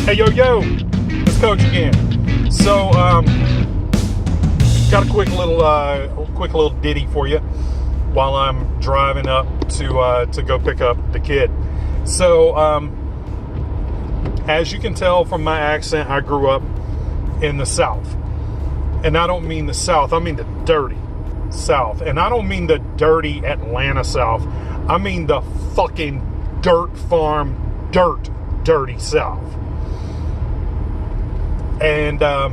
Hey, yo, it's Coach again. So, got a quick little ditty for you while I'm driving up to go pick up the kid. So, as you can tell from my accent, I grew up in the South. And I don't mean the South, I mean the dirty South. And I don't mean the dirty Atlanta South. I mean the fucking dirt farm, dirty South. And I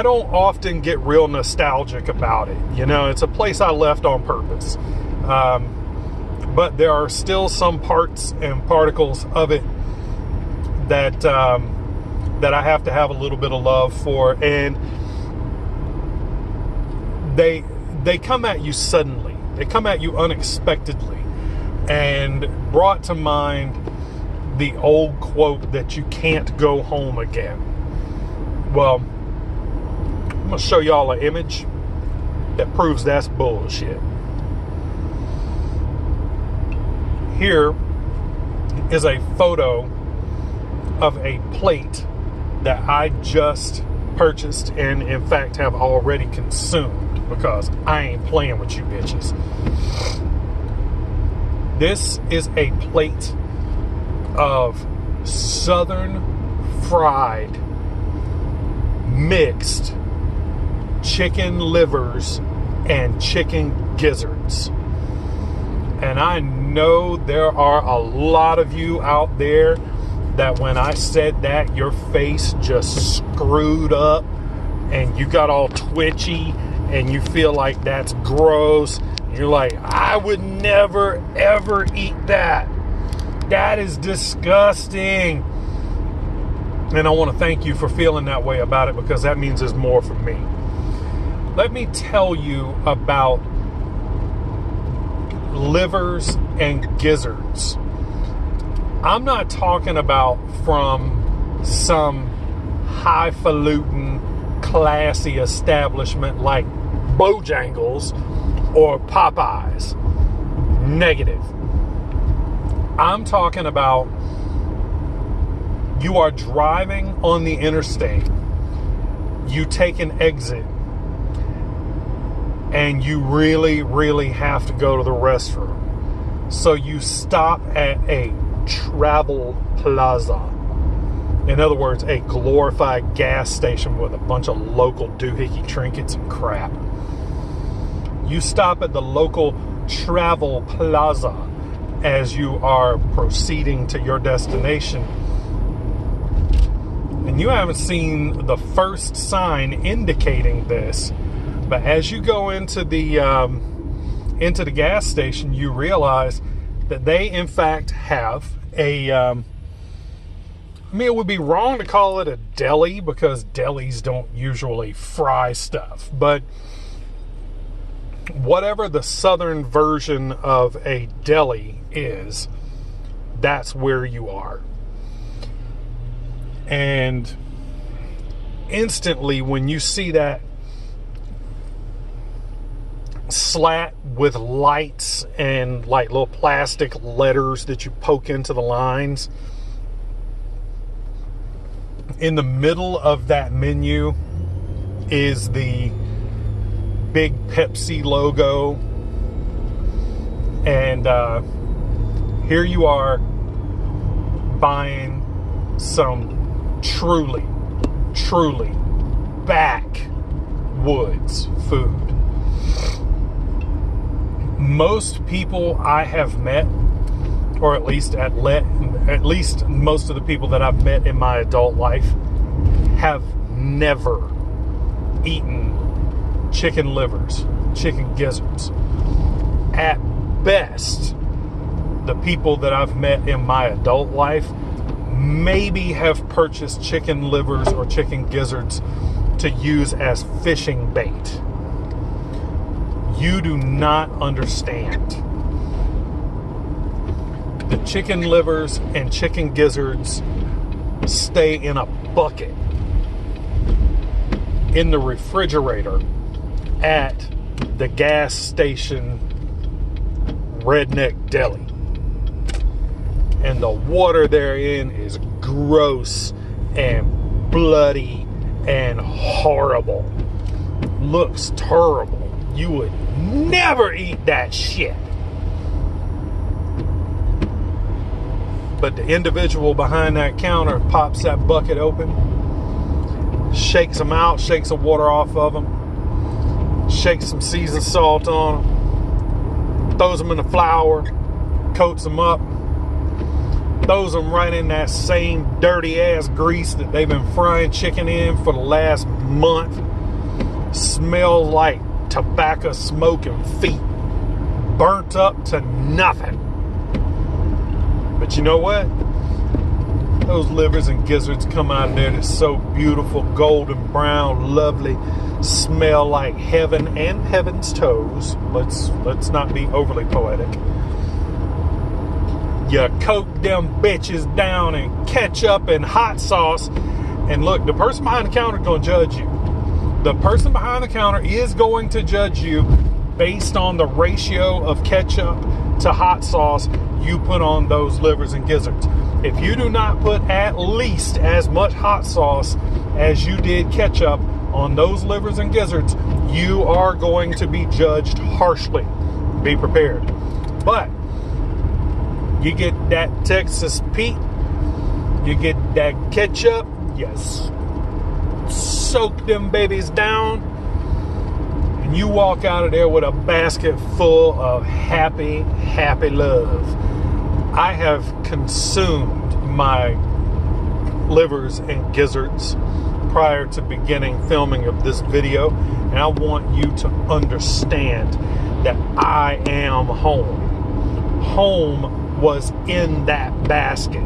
don't often get real nostalgic about it. You know, it's a place I left on purpose. But there are still some parts and particles of it that that I have to have a little bit of love for. And they come at you suddenly. They come at you unexpectedly. And brought to mind the old quote that you can't go home again. Well, I'm going to show y'all an image that proves that's bullshit. Here is a photo of a plate that I just purchased and in fact have already consumed because I ain't playing with you bitches. This is a plate of southern fried mixed chicken livers and chicken gizzards. And I know there are a lot of you out there that when I said that, your face just screwed up and you got all twitchy and you feel like that's gross. You're like, I would never ever eat that. That is disgusting. And I want to thank you for feeling that way about it because that means there's more for me. Let me tell you about livers and gizzards. I'm not talking about from some highfalutin, classy establishment like Bojangles or Popeyes. Negative. I'm talking about you are driving on the interstate, you take an exit, and you really have to go to the restroom. So you stop at a travel plaza. In other words, a glorified gas station with a bunch of local doohickey trinkets and crap. You stop at the local travel plaza as you are proceeding to your destination, and you haven't seen the first sign indicating this, but as you go into the gas station, you realize that they in fact have a I mean, it would be wrong to call it a deli because delis don't usually fry stuff, but whatever the southern version of a deli is, that's where you are. And instantly when you see that slat with lights and like little plastic letters that you poke into the lines, in the middle of that menu is the big Pepsi logo, and here you are buying some truly backwoods food. Most people I have met, or at least most of the people that I've met in my adult life, have never eaten chicken livers, chicken gizzards. At best, the people that I've met in my adult life maybe have purchased chicken livers or chicken gizzards to use as fishing bait. You do not understand. The chicken livers and chicken gizzards stay in a bucket in the refrigerator at the gas station redneck deli. and the water therein is gross and bloody and horrible. Looks terrible. You would never eat that shit. But the individual behind that counter pops that bucket open, shakes them out, shakes the water off of them, shakes some seasoned salt on them, throws them in the flour, coats them up, throws them right in that same dirty ass grease that they've been frying chicken in for the last month. Smells like tobacco smoke and feet, burnt up to nothing. But you know what? Those livers and gizzards come out of there that's so beautiful, golden brown, lovely, smell like heaven and heaven's toes. Let's not be overly poetic. You coat them bitches down in ketchup and hot sauce, and look, the person behind the counter is going to judge you. The person behind the counter is going to judge you based on the ratio of ketchup to hot sauce you put on those livers and gizzards. If you do not put at least as much hot sauce as you did ketchup on those livers and gizzards, you are going to be judged harshly. Be prepared. But you get that Texas Pete, you get that ketchup, yes, soak them babies down, and you walk out of there with a basket full of happy, happy love. I have consumed my livers and gizzards prior to beginning filming of this video, and I want you to understand that I am home. Home was in that basket.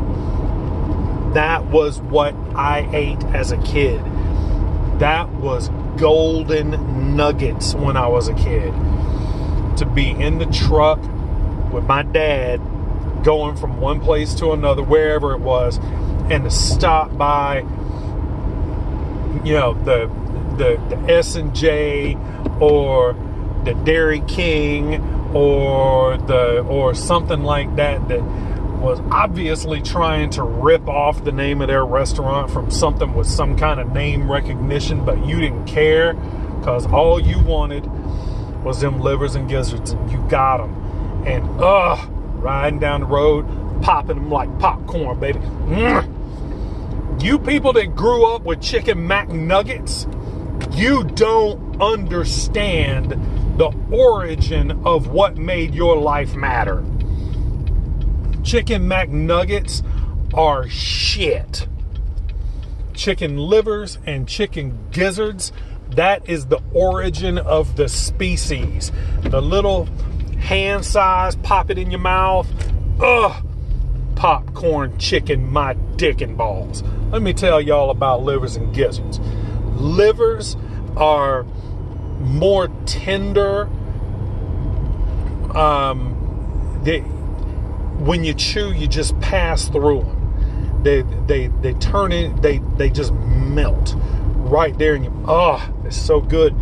That was what I ate as a kid. That was golden nuggets when I was a kid. To be in the truck with my dad, going from one place to another, wherever it was, and to stop by, you know, the S&J or the Dairy King or something like that was obviously trying to rip off the name of their restaurant from something with some kind of name recognition, but you didn't care because all you wanted was them livers and gizzards, and you got them. And riding down the road, popping them like popcorn, baby. You people that grew up with chicken McNuggets, you don't understand the origin of what made your life matter. Chicken McNuggets are shit. Chicken livers and chicken gizzards, that is the origin of the species. The little hand size, pop it in your mouth. Popcorn chicken, my dick and balls. Let me tell y'all about livers and gizzards. Livers are more tender. When you chew, you just pass through them. They turn in, they just melt right there in you. It's so good.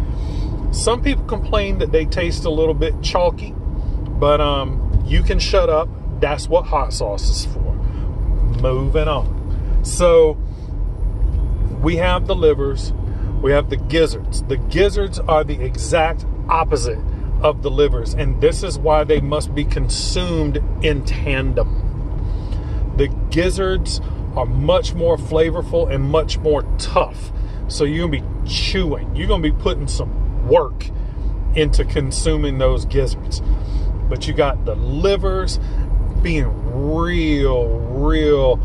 Some people complain that they taste a little bit chalky, but you can shut up. That's what hot sauce is for. Moving on. So we have the livers, we have the gizzards. The gizzards are the exact opposite of the livers, and this is why they must be consumed in tandem. The gizzards are much more flavorful and much more tough. So you're going to be chewing. You're going to be putting some work into consuming those gizzards. But you got the livers being real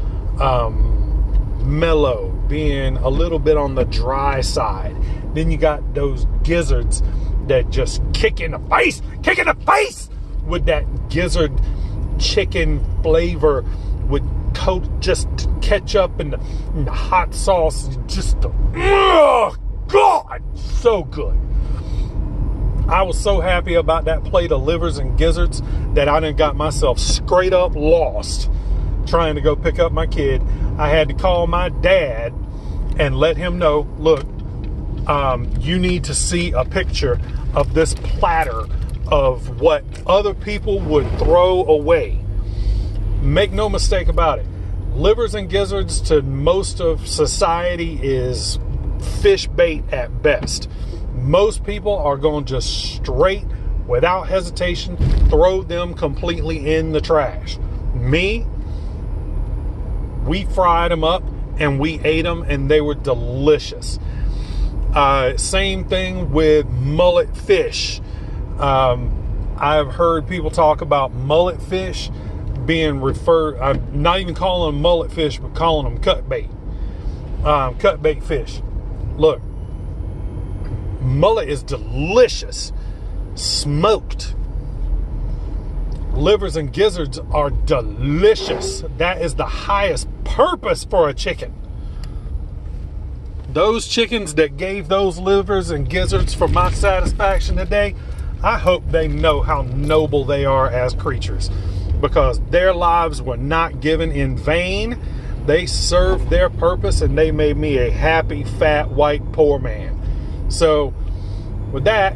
mellow, being a little bit on the dry side. Then you got those gizzards that just kick in the face with that gizzard chicken flavor with coat just ketchup and the hot sauce. Just God, so good. I was so happy about that plate of livers and gizzards that I done got myself straight up lost trying to go pick up my kid. I had to call my dad and let him know, look, you need to see a picture of this platter of what other people would throw away. Make no mistake about it. Livers and gizzards to most of society is fish bait at best. Most people are going to just straight, without hesitation, throw them completely in the trash. Me, we fried them up and we ate them, and they were delicious. Same thing with mullet fish. I've heard people talk about mullet fish being referred, I'm not even calling them mullet fish, but calling them cut bait. Cut bait fish. Look, mullet is delicious, smoked. Livers and gizzards are delicious. That is the highest purpose for a chicken. Those chickens that gave those livers and gizzards for my satisfaction today, I hope they know how noble they are as creatures, because their lives were not given in vain. They served their purpose, and they made me a happy, fat, white, poor man. So with that,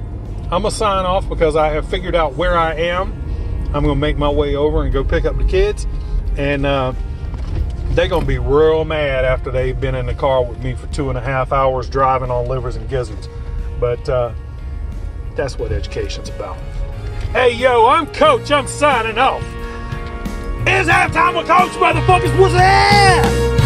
I'm going to sign off because I have figured out where I am. I'm going to make my way over and go pick up the kids. And they're going to be real mad after they've been in the car with me for 2.5 hours driving on livers and gizzards. But that's what education's about. Hey, yo, I'm Coach. I'm signing off. It's halftime with Coach, motherfuckers. What's that?